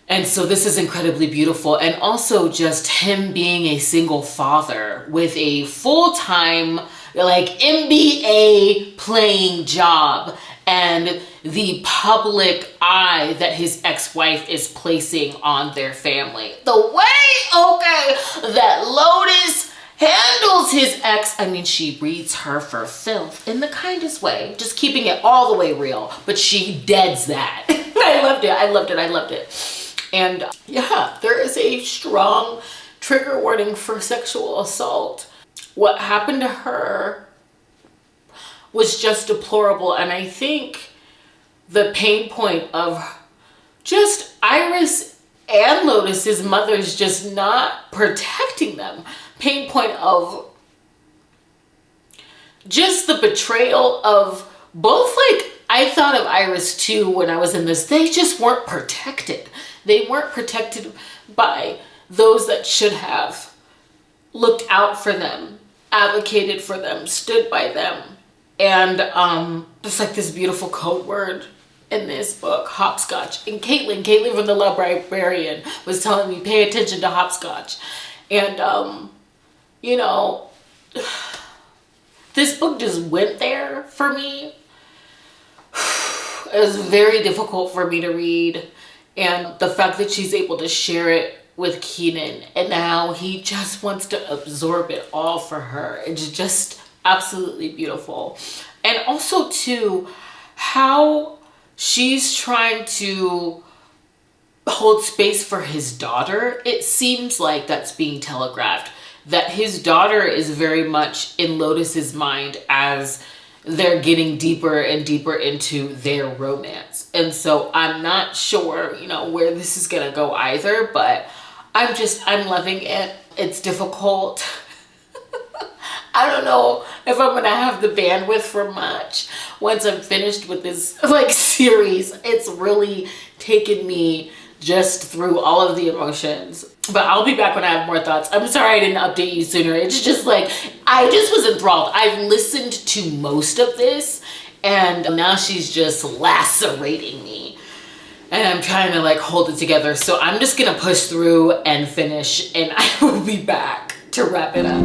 And so this is incredibly beautiful. And also just him being a single father with a full-time like NBA playing job, and the public eye that his ex-wife is placing on their family. The way, okay, that Lotus handles his ex, I mean, she reads her for filth in the kindest way, just keeping it all the way real, but she deads that. I loved it. And yeah, there is a strong trigger warning for sexual assault. What happened to her was just deplorable, and I think the pain point of just Iris and Lotus's mother's just not protecting them. Pain point of just the betrayal of both, like, I thought of Iris too when I was in this. They just weren't protected. They weren't protected by those that should have looked out for them, advocated for them, stood by them. And just like this beautiful code word in this book, hopscotch. And Caitlin from the Librarian was telling me, pay attention to hopscotch. And you know, this book just went there for me. It was very difficult for me to read. And the fact that she's able to share it with Keenan and now he just wants to absorb it all for her. It's just absolutely beautiful. And also too, how she's trying to hold space for his daughter. It seems like that's being telegraphed, that his daughter is very much in Lotus's mind as they're getting deeper and deeper into their romance. And so I'm not sure, you know, where this is gonna go either, but I'm loving it. It's difficult. I don't know if I'm gonna have the bandwidth for much once I'm finished with this like series. It's really taken me just through all of the emotions. But I'll be back when I have more thoughts. I'm sorry I didn't update you sooner. It's just like, I just was enthralled. I've listened to most of this, and now she's just lacerating me. And I'm trying to like hold it together. So I'm just gonna push through and finish, and I will be back to wrap it up.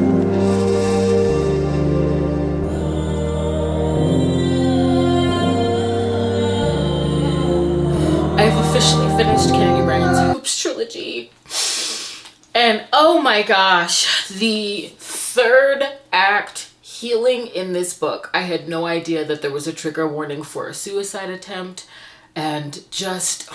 I've officially finished Kennedy Bryan's Hoops trilogy. And oh my gosh, the third act healing in this book. I had no idea that there was a trigger warning for a suicide attempt, and just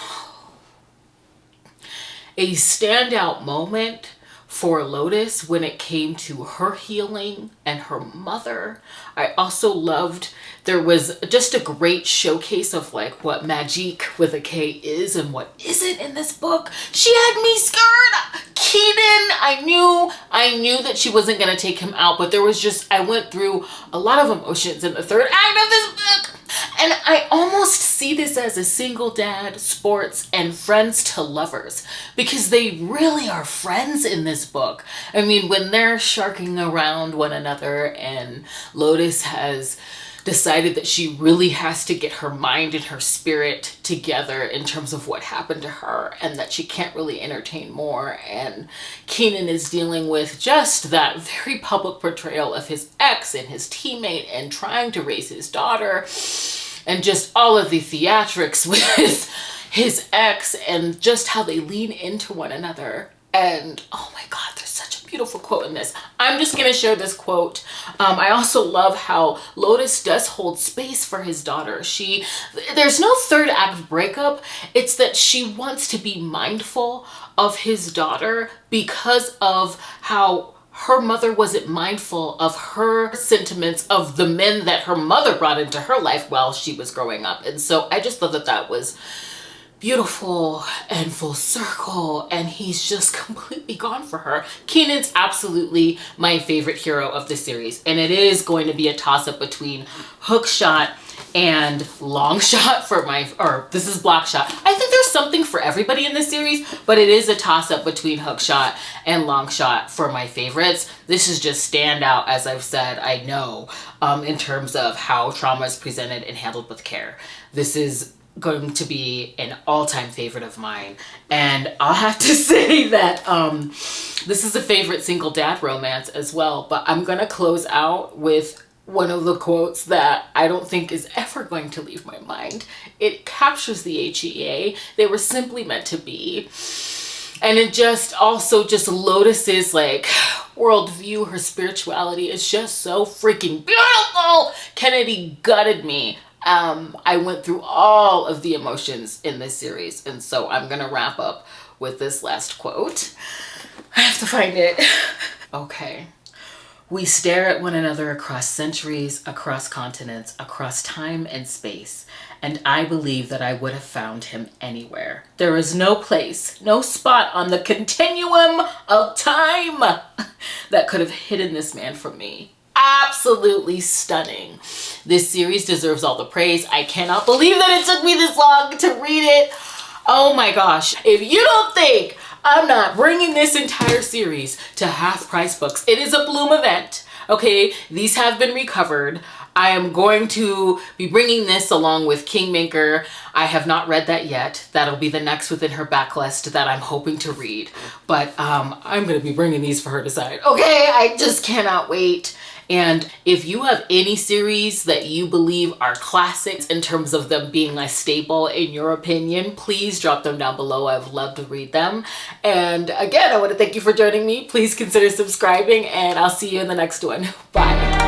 a standout moment for Lotus when it came to her healing and her mother. I also loved, there was just a great showcase of like what magique with a K is and what isn't in this book. She had me scared. Keenan, I knew that she wasn't gonna take him out, but there was just, I went through a lot of emotions in the third act of this book. And I almost see this as a single dad, sports, and friends to lovers, because they really are friends in this book. I mean, when they're sharking around one another and Lotus has decided that she really has to get her mind and her spirit together in terms of what happened to her, and that she can't really entertain more. And Keenan is dealing with just that very public portrayal of his ex and his teammate and trying to raise his daughter, and just all of the theatrics with his ex and just how they lean into one another. And oh my God, there's such a beautiful quote in this. I'm just gonna share this quote. I also love how Lotus does hold space for his daughter. There's no third act breakup. It's that she wants to be mindful of his daughter because of how her mother wasn't mindful of her sentiments of the men that her mother brought into her life while she was growing up. And so I just thought that that was beautiful and full circle, and he's just completely gone for her. Keenan's absolutely my favorite hero of the series, and it is going to be a toss-up between Hookshot and Longshot for this is Blockshot. I think there's something for everybody in this series, but it is a toss-up between Hookshot and Longshot for my favorites. This is just standout, as I've said, I know, in terms of how trauma is presented and handled with care. This is going to be an all-time favorite of mine, and I'll have to say that this is a favorite single dad romance as well. But I'm gonna close out with one of the quotes that I don't think is ever going to leave my mind. It captures the HEA. They were simply meant to be. And it just also just Lotus's like worldview, her spirituality is just so freaking beautiful. Kennedy gutted me. I went through all of the emotions in this series, and so I'm gonna wrap up with this last quote. I have to find it. Okay. We stare at one another across centuries, across continents, across time and space, and I believe that I would have found him anywhere. There is no place, no spot on the continuum of time that could have hidden this man from me. Absolutely stunning. This series deserves all the praise. I cannot believe that it took me this long to read it. Oh my gosh. If you don't think I'm not bringing this entire series to Half Price Books, it is a Bloom event. Okay, these have been recovered. I am going to be bringing this along with Kingmaker. I have not read that yet. That'll be the next within her backlist that I'm hoping to read. But I'm going to be bringing these for her to decide. Okay, I just cannot wait. And if you have any series that you believe are classics in terms of them being a staple in your opinion, please drop them down below. I would love to read them. And again, I want to thank you for joining me. Please consider subscribing, and I'll see you in the next one. Bye.